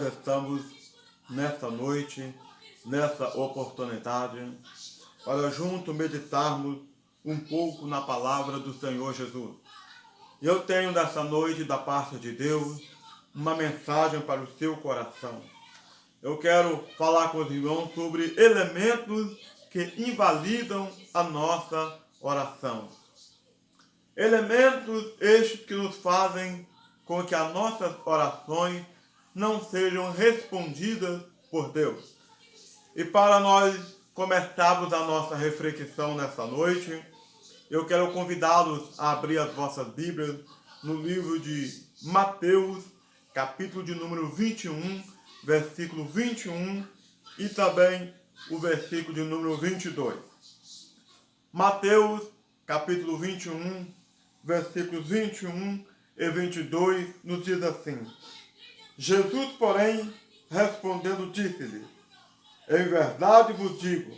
estamos nesta noite, nessa oportunidade, para junto meditarmos um pouco na palavra do Senhor Jesus. Eu tenho nessa noite, da parte de Deus, uma mensagem para o seu coração. Eu quero falar com os irmãos sobre elementos que invalidam a nossa oração. Elementos estes que nos fazem com que as nossas orações não sejam respondidas por Deus. E para nós começarmos a nossa reflexão nessa noite, eu quero convidá-los a abrir as vossas Bíblias no livro de Mateus, capítulo de número 21, versículo 21 e também o versículo de número 22. Mateus, capítulo 21, versículos 21 e 22, nos diz assim: Jesus, porém, respondendo, disse-lhe: em verdade vos digo,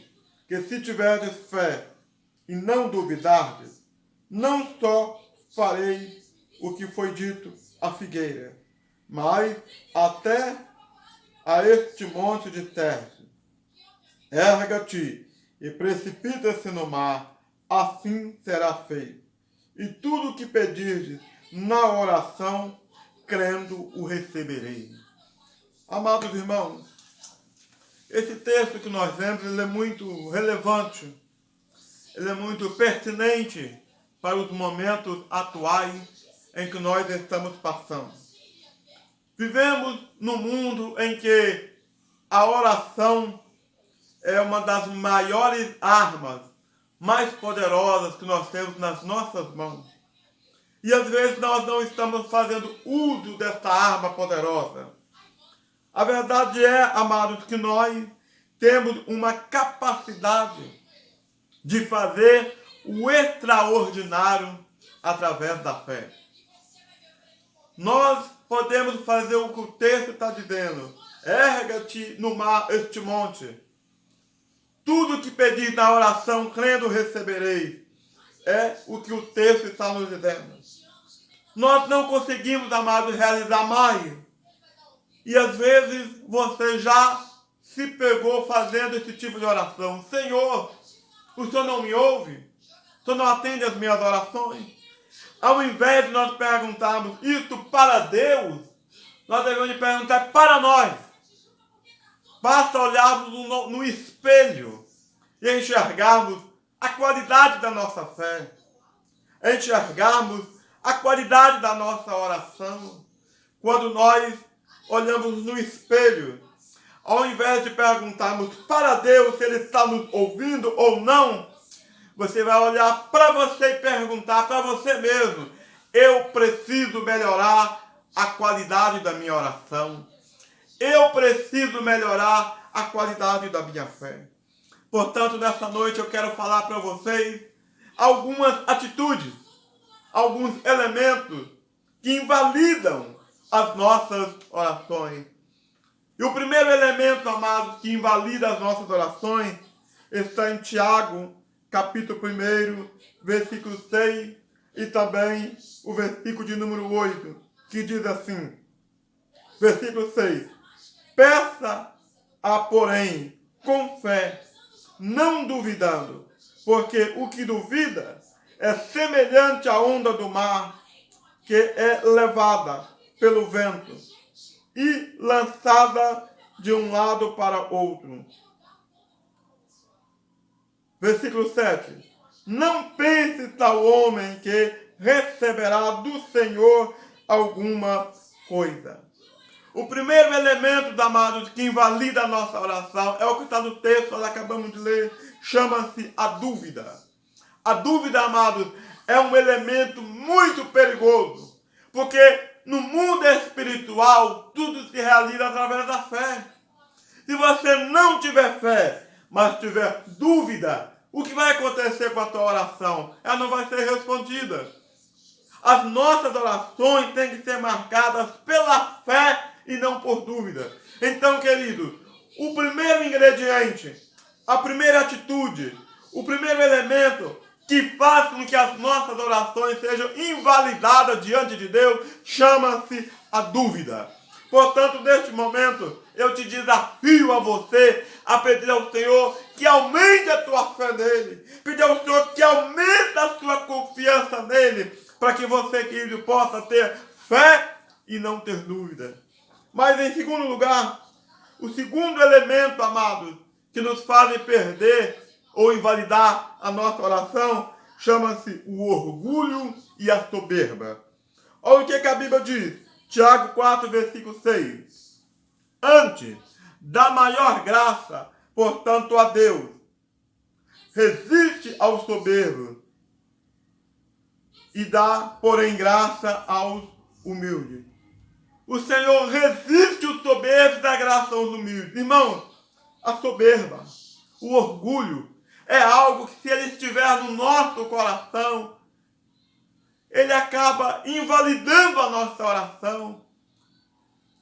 que se tiverdes fé e não duvidardes, não só farei o que foi dito à figueira, mas até a este monte de terra: erga-te e precipita-se no mar, assim será feito. E tudo o que pedirdes na oração, crendo, o receberei. Amados irmãos, esse texto que nós lemos, ele é muito relevante, ele é muito pertinente para os momentos atuais em que nós estamos passando. Vivemos num mundo em que a oração é uma das maiores armas, mais poderosas que nós temos nas nossas mãos. E às vezes nós não estamos fazendo uso dessa arma poderosa. A verdade é, amados, que nós temos uma capacidade de fazer o extraordinário através da fé. Nós podemos fazer o que o texto está dizendo: erga-te no mar este monte. Tudo que pedir na oração, crendo, receberei. É o que o texto está nos dizendo. Nós não conseguimos, amados, realizar mais. E às vezes você já se pegou fazendo esse tipo de oração: Senhor, o Senhor não me ouve? O Senhor não atende as minhas orações? Ao invés de nós perguntarmos isso para Deus, nós devemos perguntar para nós. Basta olharmos no espelho e enxergarmos a qualidade da nossa fé, enxergarmos a qualidade da nossa oração. Quando nós olhamos no espelho, ao invés de perguntarmos para Deus se Ele está nos ouvindo ou não, você vai olhar para você e perguntar para você mesmo: eu preciso melhorar a qualidade da minha oração. Eu preciso melhorar a qualidade da minha fé. Portanto, nessa noite eu quero falar para vocês algumas atitudes, alguns elementos que invalidam as nossas orações. E o primeiro elemento, amados, que invalida as nossas orações está em Tiago, capítulo 1, versículo 6 e também o versículo de número 8, que diz assim, versículo 6: peça-a, porém, com fé, não duvidando, porque o que duvida é semelhante à onda do mar, que é levada pelo vento e lançada de um lado para outro. Versículo 7. Não pense tal homem que receberá do Senhor alguma coisa. O primeiro elemento, amados, que invalida a nossa oração é o que está no texto, nós acabamos de ler, chama-se a dúvida. A dúvida, amados, é um elemento muito perigoso, porque no mundo espiritual tudo se realiza através da fé. Se você não tiver fé, mas tiver dúvida, o que vai acontecer com a tua oração? Ela não vai ser respondida. As nossas orações têm que ser marcadas pela fé e não por dúvida. Então, querido, o primeiro ingrediente, a primeira atitude, o primeiro elemento que faz com que as nossas orações sejam invalidadas diante de Deus, chama-se a dúvida. Portanto, neste momento, eu te desafio a você a pedir ao Senhor que aumente a tua fé nele. Pedir ao Senhor que aumente a sua confiança nele, para que você, querido, possa ter fé e não ter dúvida. Mas, em segundo lugar, o segundo elemento, amados, que nos faz perder ou invalidar a nossa oração, chama-se o orgulho e a soberba. Olha o que a Bíblia diz. Tiago 4, versículo 6. Antes, dá maior graça, portanto, a Deus. Resiste ao soberbo e dá, porém, graça aos humildes. O Senhor resiste os soberbos e dá graça aos humildes. Irmão, a soberba, o orgulho, é algo que, se ele estiver no nosso coração, ele acaba invalidando a nossa oração.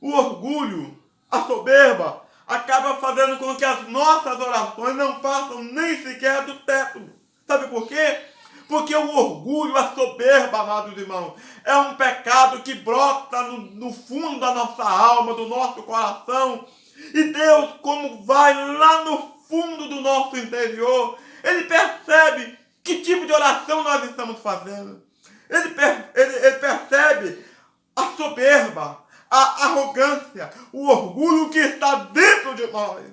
O orgulho, a soberba, acaba fazendo com que as nossas orações não passam nem sequer do teto. Sabe por quê? Porque o orgulho, a soberba, amados irmãos, é um pecado que brota no fundo da nossa alma, do nosso coração. E Deus, como vai lá no fundo do nosso interior, ele percebe que tipo de oração nós estamos fazendo. Ele percebe a soberba, a arrogância, o orgulho que está dentro de nós.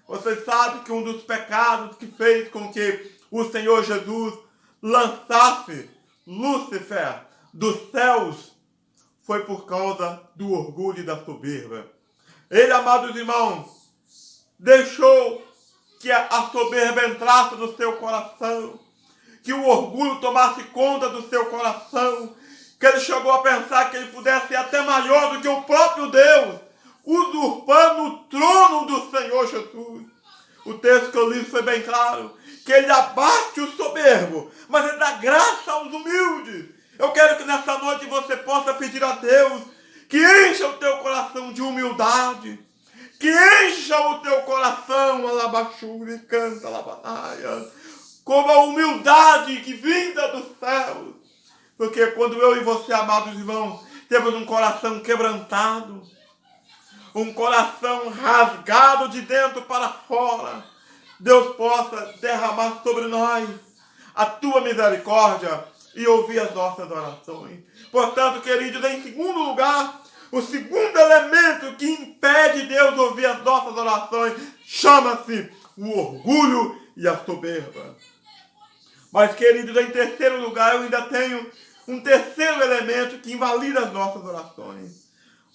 Você sabe que um dos pecados que fez com que o Senhor Jesus lançasse Lúcifer dos céus foi por causa do orgulho e da soberba. Ele, amados irmãos, deixou que a soberba entrasse no seu coração, que o orgulho tomasse conta do seu coração, que ele chegou a pensar que ele pudesse ser até maior do que o próprio Deus, usurpando o trono do Senhor Jesus. O texto que eu li foi bem claro, que ele abate o soberbo, mas ele dá graça aos humildes. Eu quero que nessa noite você possa pedir a Deus que encha o teu coração de humildade, que encha o teu coração, alabaxure, canta, alabanaia, como a humildade que vinda do céu. Porque quando eu e você, amados irmãos, temos um coração quebrantado, um coração rasgado de dentro para fora, Deus possa derramar sobre nós a tua misericórdia e ouvir as nossas orações. Portanto, queridos, em segundo lugar, o segundo elemento que impede Deus ouvir as nossas orações chama-se o orgulho e a soberba. Mas, queridos, em terceiro lugar, eu ainda tenho um terceiro elemento que invalida as nossas orações.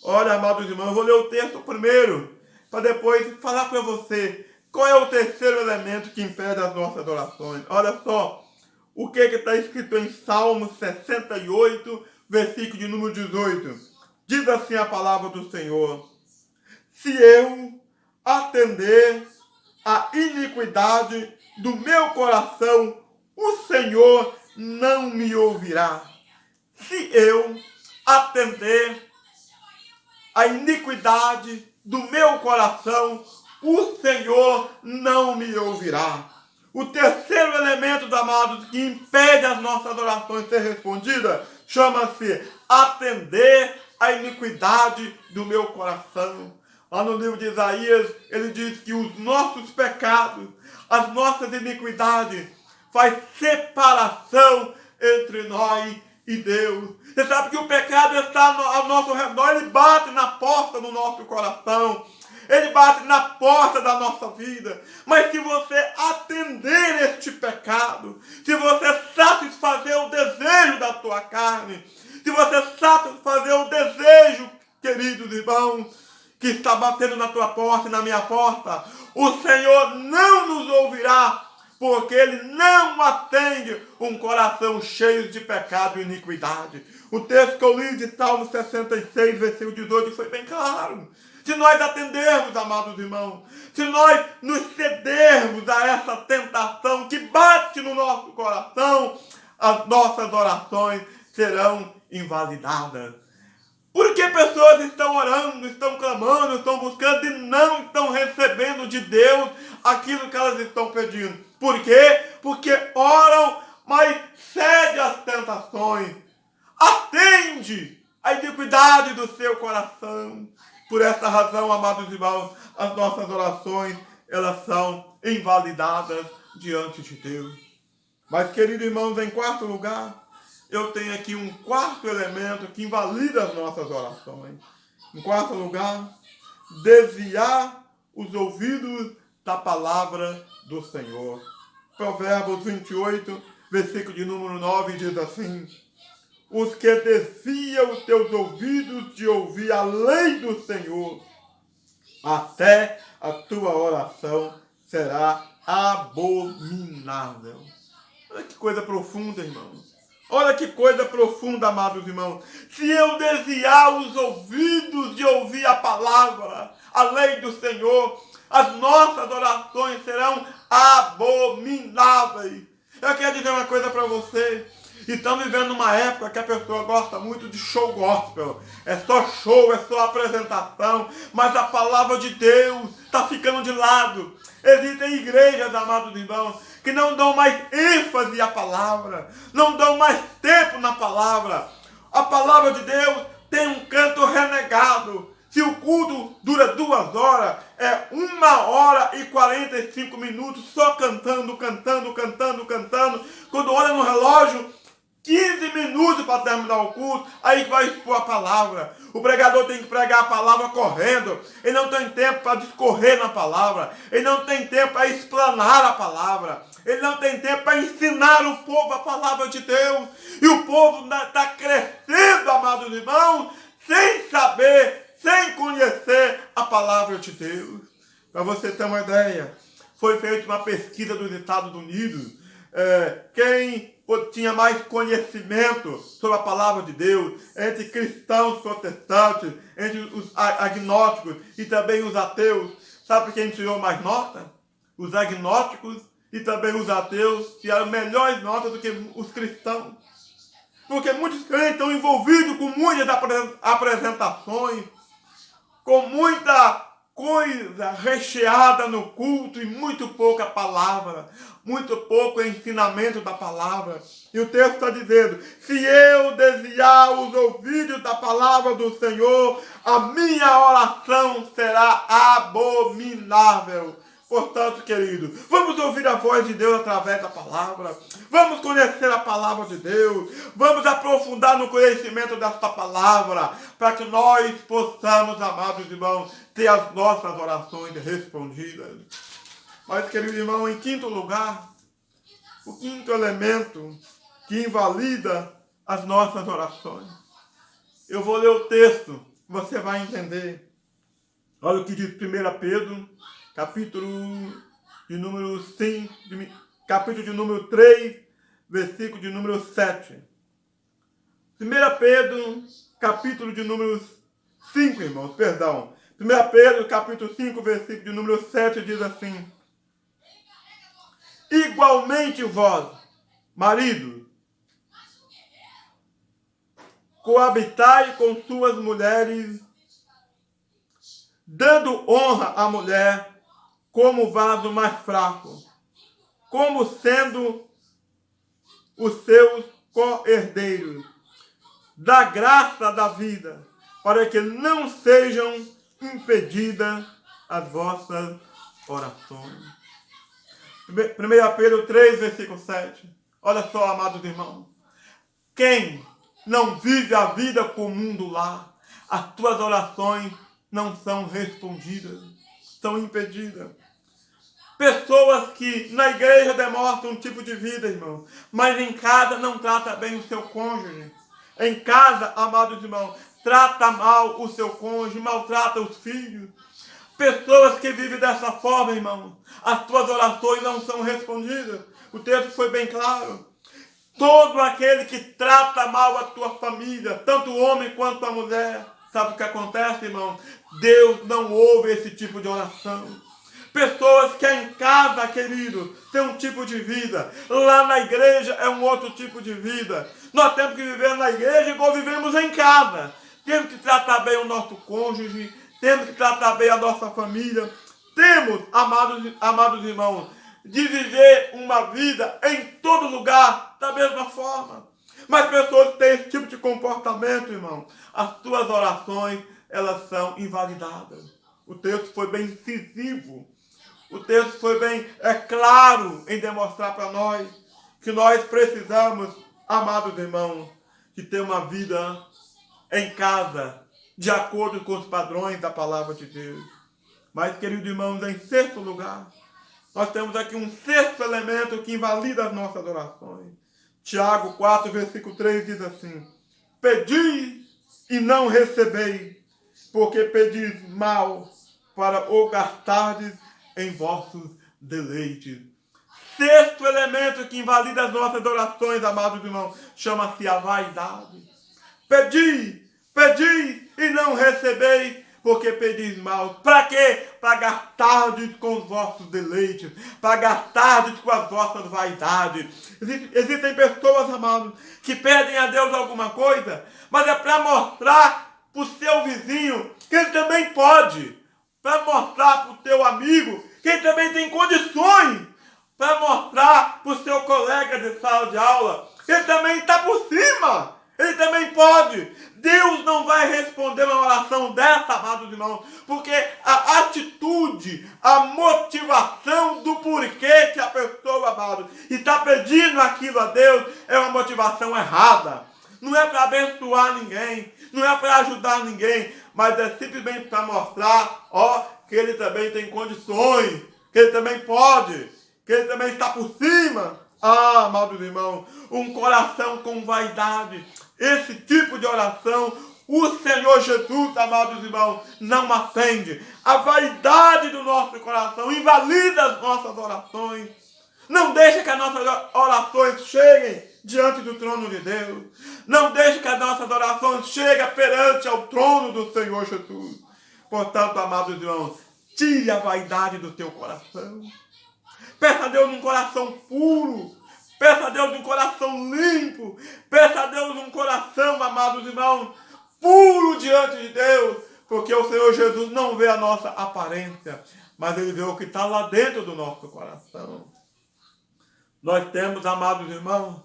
Olha, amados irmãos, eu vou ler o texto primeiro, para depois falar para você qual é o terceiro elemento que impede as nossas orações. Olha só o que está escrito em Salmo 68, versículo de número 18. Diz assim a palavra do Senhor: se eu atender à iniquidade do meu coração, o Senhor não me ouvirá. Se eu atender à iniquidade do meu coração, o Senhor não me ouvirá. O terceiro elemento, amados, que impede as nossas orações ser respondidas, chama-se atender à iniquidade do meu coração. Lá no livro de Isaías, ele diz que os nossos pecados, as nossas iniquidades, faz separação entre nós e Deus. Você sabe que o pecado está ao nosso redor, ele bate na porta do nosso coração, ele bate na porta da nossa vida. Mas se você atender este pecado, se você satisfazer o desejo da tua carne, se você satisfazer o desejo, queridos irmãos, que está batendo na tua porta e na minha porta, o Senhor não nos ouvirá, porque Ele não atende um coração cheio de pecado e iniquidade. O texto que eu li de Salmo 66, versículo 18, foi bem claro. Se nós atendermos, amados irmãos, se nós nos cedermos a essa tentação que bate no nosso coração, as nossas orações serão invalidadas. Por que pessoas estão orando, estão clamando, estão buscando e não estão recebendo de Deus aquilo que elas estão pedindo? Por quê? Porque oram, mas cede às tentações. Atende à iniquidade do seu coração. Por essa razão, amados irmãos, as nossas orações, elas são invalidadas diante de Deus. Mas, queridos irmãos, em quarto lugar, eu tenho aqui um quarto elemento que invalida as nossas orações. Em quarto lugar, desviar os ouvidos da palavra do Senhor. Provérbios 28, versículo de número 9, diz assim: os que desviam os teus ouvidos de ouvir a lei do Senhor, até a tua oração será abominável. Olha que coisa profunda, irmãos. Olha que coisa profunda, amados irmãos. Se eu desviar os ouvidos de ouvir a palavra, a lei do Senhor, as nossas orações serão abomináveis. Eu quero dizer uma coisa para você. Estamos vivendo uma época que a pessoa gosta muito de show gospel. É só show, é só apresentação. Mas a palavra de Deus está ficando de lado. Existem igrejas, amados irmãos, que não dão mais ênfase à palavra. Não dão mais tempo na palavra. A palavra de Deus tem um canto renegado. Se o culto dura 2 horas, é 1h45 só cantando. Quando olha no relógio, 15 minutos para terminar o culto, aí vai expor a palavra. O pregador tem que pregar a palavra correndo. Ele não tem tempo para discorrer na palavra. Ele não tem tempo para explanar a palavra. Ele não tem tempo para ensinar o povo a palavra de Deus. E o povo está crescendo, amados irmãos, sem saber, sem conhecer a palavra de Deus. Para você ter uma ideia, foi feita uma pesquisa dos Estados Unidos. Quem tinha mais conhecimento sobre a palavra de Deus, entre cristãos protestantes, entre os agnósticos e também os ateus, sabe quem tirou mais nota? Os agnósticos e também os ateus tiraram melhores notas do que os cristãos. Porque muitos crentes estão envolvidos com muitas apresentações, com muita coisa recheada no culto e muito pouca palavra, muito pouco ensinamento da palavra. E o texto está dizendo: se eu desviar os ouvidos da palavra do Senhor, a minha oração será abominável. Portanto, querido, vamos ouvir a voz de Deus através da palavra. Vamos conhecer a palavra de Deus. Vamos aprofundar no conhecimento desta palavra, para que nós possamos, amados irmãos, ter as nossas orações respondidas. Mas, querido irmão, em quinto lugar, o quinto elemento que invalida as nossas orações. Eu vou ler o texto, você vai entender. Olha o que diz 1 Pedro, capítulo de número 5, capítulo de número 3, versículo de número 7. 1 Pedro, capítulo de número 5, irmãos, perdão. 1 Pedro, capítulo 5, versículo de número 7, diz assim: igualmente vós, marido, coabitai com suas mulheres, dando honra à mulher como vaso mais fraco, como sendo os seus co-herdeiros da graça da vida, para que não sejam impedidas as vossas orações. 1 Pedro 3, versículo 7. Olha só, amados irmãos. Quem não vive a vida comum do lar, as tuas orações não são respondidas, são impedidas. Pessoas que na igreja demonstram um tipo de vida, irmão, mas em casa não trata bem o seu cônjuge. Em casa, amados irmãos, trata mal o seu cônjuge, maltrata os filhos. Pessoas que vivem dessa forma, irmão, as tuas orações não são respondidas. O texto foi bem claro. Todo aquele que trata mal a tua família, tanto o homem quanto a mulher, sabe o que acontece, irmão? Deus não ouve esse tipo de oração. Pessoas que em casa, querido, tem um tipo de vida. Lá na igreja é um outro tipo de vida. Nós temos que viver na igreja igual vivemos em casa. Temos que tratar bem o nosso cônjuge. Temos que tratar bem a nossa família. Temos, amados irmãos, de viver uma vida em todo lugar da mesma forma. Mas pessoas que têm esse tipo de comportamento, irmão, as tuas orações elas são invalidadas. O texto foi bem incisivo. O texto foi bem claro em demonstrar para nós que nós precisamos, amados irmãos, de ter uma vida em casa, de acordo com os padrões da palavra de Deus. Mas, queridos irmãos, em sexto lugar, nós temos aqui um sexto elemento que invalida as nossas orações. Tiago 4, versículo 3 diz assim: pedi e não recebeis, porque pedis mal, para o gastardes em vossos deleites. Sexto elemento que invalida as nossas orações, amados irmãos, chama-se a vaidade. Pedi e não recebeis, porque pedis mal. Para quê? Para gastardes com os vossos deleites, para gastardes com as vossas vaidades. Existem pessoas, amados, que pedem a Deus alguma coisa, mas é para mostrar para o seu vizinho que ele também pode, para mostrar para o teu amigo que ele também tem condições, para mostrar para o seu colega de sala de aula que ele também está por cima, ele também pode. Deus não vai responder uma oração dessa, amados irmãos, porque a atitude, a motivação do porquê que a pessoa, amado, está pedindo aquilo a Deus é uma motivação errada. Não é para abençoar ninguém, não é para ajudar ninguém, mas é simplesmente para mostrar, que ele também tem condições, que ele também pode, que ele também está por cima. Amados irmãos, um coração com vaidade, esse tipo de oração, o Senhor Jesus, amados irmãos, não atende. A vaidade do nosso coração invalida as nossas orações. Não deixa que as nossas orações cheguem diante do trono de Deus. Não deixa que as nossas orações cheguem perante ao trono do Senhor Jesus. Portanto, amados irmãos, tire a vaidade do teu coração. Peça a Deus um coração puro. Peça a Deus um coração limpo. Peça a Deus um coração, amados irmãos, puro diante de Deus. Porque o Senhor Jesus não vê a nossa aparência, mas Ele vê o que está lá dentro do nosso coração. Nós temos, amados irmãos,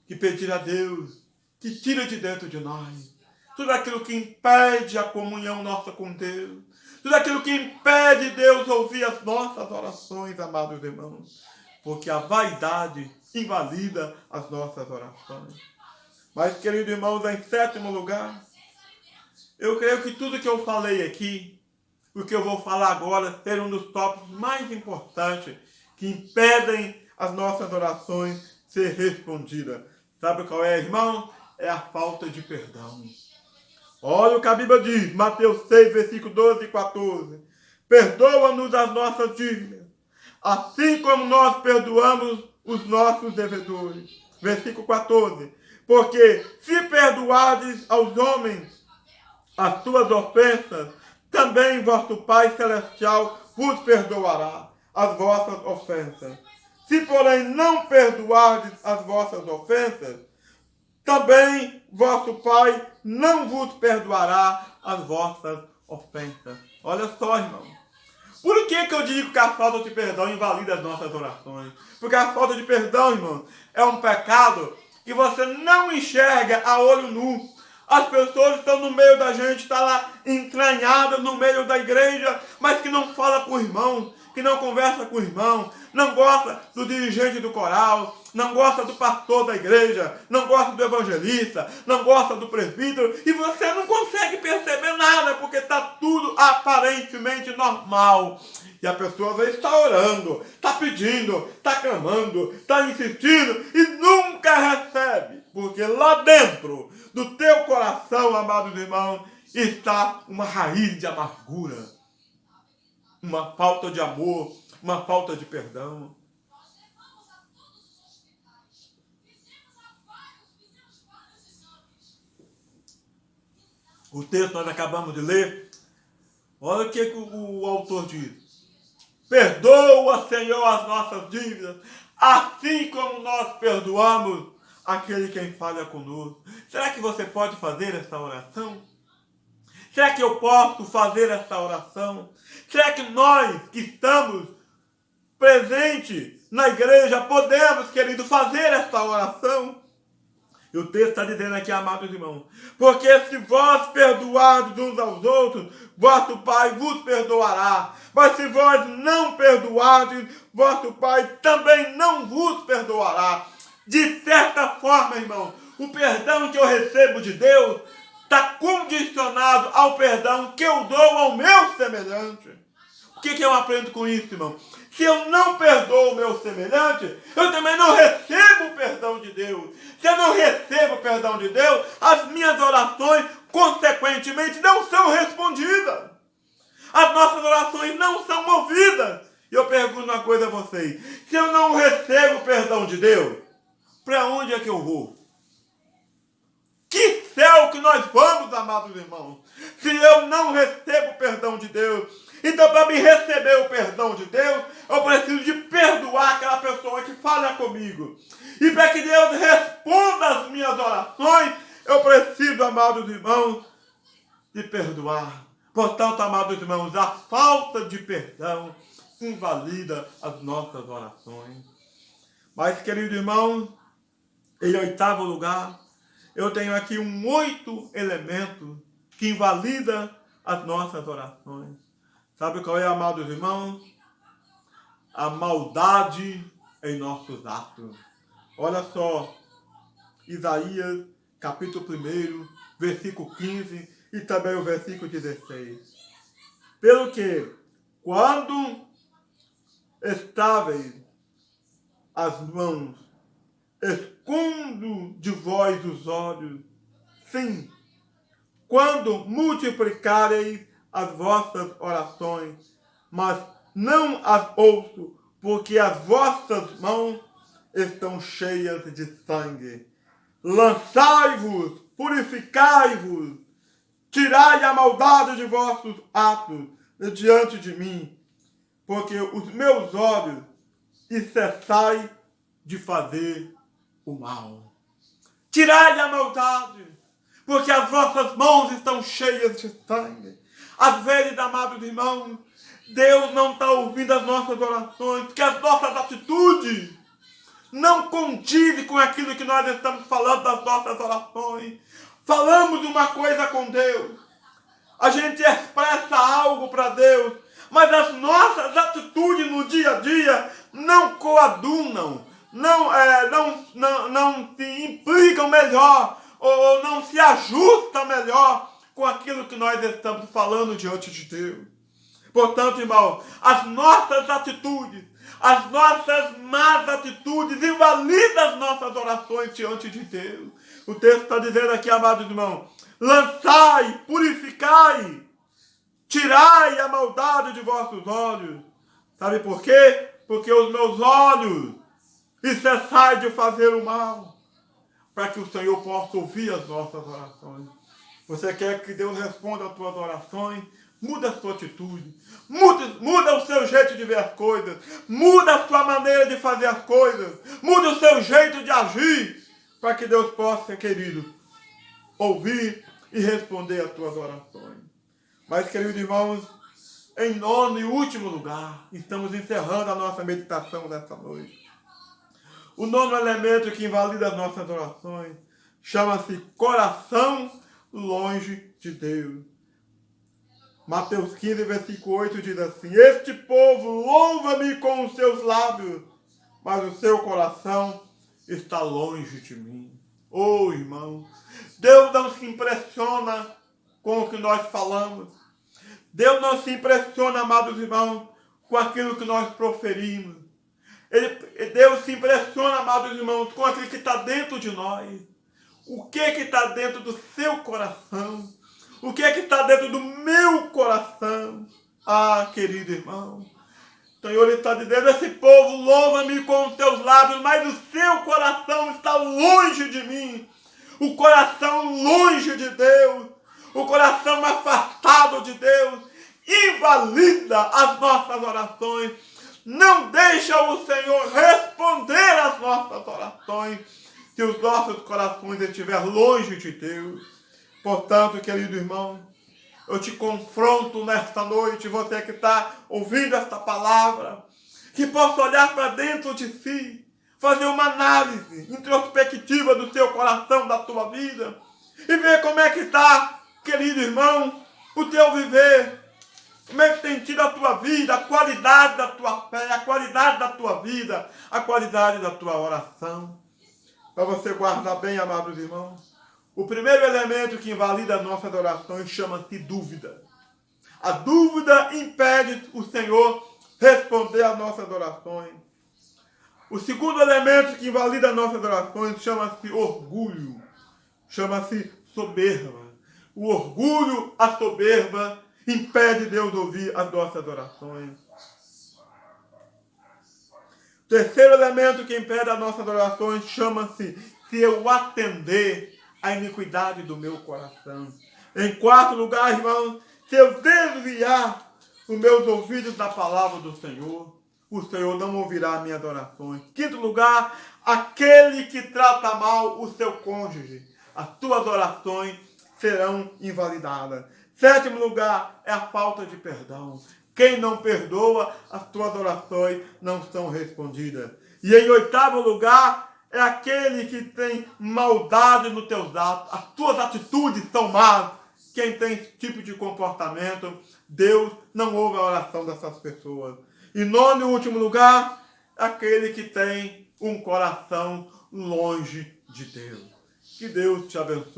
que pedir a Deus que tire de dentro de nós tudo aquilo que impede a comunhão nossa com Deus. Tudo aquilo que impede Deus ouvir as nossas orações, amados irmãos. Porque a vaidade invalida as nossas orações. Mas, queridos irmãos, em sétimo lugar, eu creio que tudo que eu falei aqui, o que eu vou falar agora, será um dos tópicos mais importantes que impedem as nossas orações ser respondidas. Sabe qual é, irmão? É a falta de perdão. Olha o que a Bíblia diz, Mateus 6, versículo 12 e 14. Perdoa-nos as nossas dívidas, assim como nós perdoamos os nossos devedores. Versículo 14. Porque se perdoardes aos homens as suas ofensas, também vosso Pai Celestial vos perdoará as vossas ofensas. Se, porém, não perdoardes as vossas ofensas, também vosso Pai não vos perdoará as vossas ofensas. Olha só, irmão. Por que eu digo que a falta de perdão invalida as nossas orações? Porque a falta de perdão, irmão, é um pecado que você não enxerga a olho nu. As pessoas estão no meio da gente, estão lá entranhadas no meio da igreja, mas que não fala com o irmão, que não conversa com o irmão, não gosta do dirigente do coral, não gosta do pastor da igreja, não gosta do evangelista, não gosta do presbítero, e você não consegue perceber nada, porque está tudo aparentemente normal. E a pessoa às vezes está orando, está pedindo, está clamando, está insistindo e nunca recebe. Porque lá dentro do teu coração, amados irmãos, está uma raiz de amargura, uma falta de amor, uma falta de perdão. O texto nós acabamos de ler, olha o que o autor diz. Perdoa, Senhor, as nossas dívidas, assim como nós perdoamos aquele quem falha conosco. Será que você pode fazer essa oração? Será que eu posso fazer essa oração? Será que nós que estamos presentes na igreja podemos, querido, fazer essa oração? E o texto está dizendo aqui, amados irmãos, porque se vós perdoardes uns aos outros, vosso Pai vos perdoará. Mas se vós não perdoardes, vosso Pai também não vos perdoará. De certa forma, irmão, o perdão que eu recebo de Deus está condicionado ao perdão que eu dou ao meu semelhante. O que eu aprendo com isso, irmão? Se eu não perdoo o meu semelhante, eu também não recebo o perdão de Deus. Se eu não recebo o perdão de Deus, as minhas orações, consequentemente, não são respondidas. As nossas orações não são ouvidas. E eu pergunto uma coisa a vocês. Se eu não recebo o perdão de Deus, para onde é que eu vou? Que céu que nós vamos, amados irmãos, se eu não recebo o perdão de Deus? Então, para me receber o perdão de Deus, eu preciso de perdoar aquela pessoa que falha comigo. E para que Deus responda as minhas orações, eu preciso, amados irmãos, de perdoar. Portanto, amados irmãos, a falta de perdão invalida as nossas orações. Mas, querido irmão, em oitavo lugar, eu tenho aqui um 8 elemento que invalida as nossas orações. Sabe qual é, amados irmãos? A maldade em nossos atos. Olha só, Isaías, capítulo 1, versículo 15 e também o versículo 16. Pelo que, quando estáveis as mãos, escondo de vós os olhos, sim, quando multiplicareis as vossas orações, mas não as ouço, porque as vossas mãos estão cheias de sangue. Lançai-vos, purificai-vos, tirai a maldade de vossos atos diante de mim, porque os meus olhos, e cessai de fazer o mal. Tirai a maldade, porque as vossas mãos estão cheias de sangue. Às vezes, amados irmãos, Deus não está ouvindo as nossas orações, porque as nossas atitudes não condizem com aquilo que nós estamos falando das nossas orações. Falamos uma coisa com Deus, a gente expressa algo para Deus, mas as nossas atitudes no dia a dia não coadunam, não se implicam melhor, ou não se ajustam melhor com aquilo que nós estamos falando diante de Deus. Portanto, irmão, as nossas atitudes, as nossas más atitudes invalidam as nossas orações diante de Deus. O texto está dizendo aqui, amados irmãos, lançai, purificai, tirai a maldade de vossos olhos. Sabe por quê? Porque os meus olhos, e cessai de fazer o mal, para que o Senhor possa ouvir as nossas orações. Você quer que Deus responda às tuas orações? Muda a sua atitude, muda o seu jeito de ver as coisas, muda a sua maneira de fazer as coisas, muda o seu jeito de agir, para que Deus possa, querido, ouvir e responder às tuas orações. Mas, queridos irmãos, em nono e último lugar, estamos encerrando a nossa meditação desta noite. O nono elemento que invalida as nossas orações chama-se coração longe de Deus. Mateus 15, versículo 8 diz assim: este povo louva-me com os seus lábios, mas o seu coração está longe de mim. Oh, irmão, Deus não se impressiona com o que nós falamos. Deus não se impressiona, amados irmãos, com aquilo que nós proferimos. Deus se impressiona, amados irmãos, com aquilo que está dentro de nós. O que está dentro do seu coração? O que está dentro do meu coração? Ah, querido irmão, o Senhor está dizendo: esse povo louva-me com os seus lábios, mas o seu coração está longe de mim. O coração longe de Deus, o coração afastado de Deus, invalida as nossas orações. Não deixa o Senhor responder às nossas orações se os nossos corações estiverem longe de Deus. Portanto, querido irmão, eu te confronto nesta noite, você que está ouvindo esta palavra, que possa olhar para dentro de si. fazer uma análise introspectiva do teu coração, da tua vida, e ver como é que está, querido irmão, o teu viver. Como é que tem sido a tua vida, a qualidade da tua fé, a qualidade da tua vida, a qualidade da tua oração. Para você guardar bem, amados irmãos, o primeiro elemento que invalida nossas orações chama-se dúvida. A dúvida impede o Senhor responder às nossas orações. O segundo elemento que invalida nossas orações chama-se orgulho, chama-se soberba. O orgulho, a soberba, impede Deus ouvir as nossas orações. O terceiro elemento que impede as nossas orações chama-se se eu atender à iniquidade do meu coração. Em quarto lugar, irmãos, se eu desviar os meus ouvidos da palavra do Senhor, o Senhor não ouvirá as minhas orações. Quinto lugar, aquele que trata mal o seu cônjuge, as tuas orações serão invalidadas. Sétimo lugar é a falta de perdão. Quem não perdoa, as tuas orações não são respondidas. E em oitavo lugar é aquele que tem maldade nos teus atos. As tuas atitudes são más. Quem tem esse tipo de comportamento, Deus não ouve a oração dessas pessoas. E nono e último lugar, aquele que tem um coração longe de Deus. Que Deus te abençoe.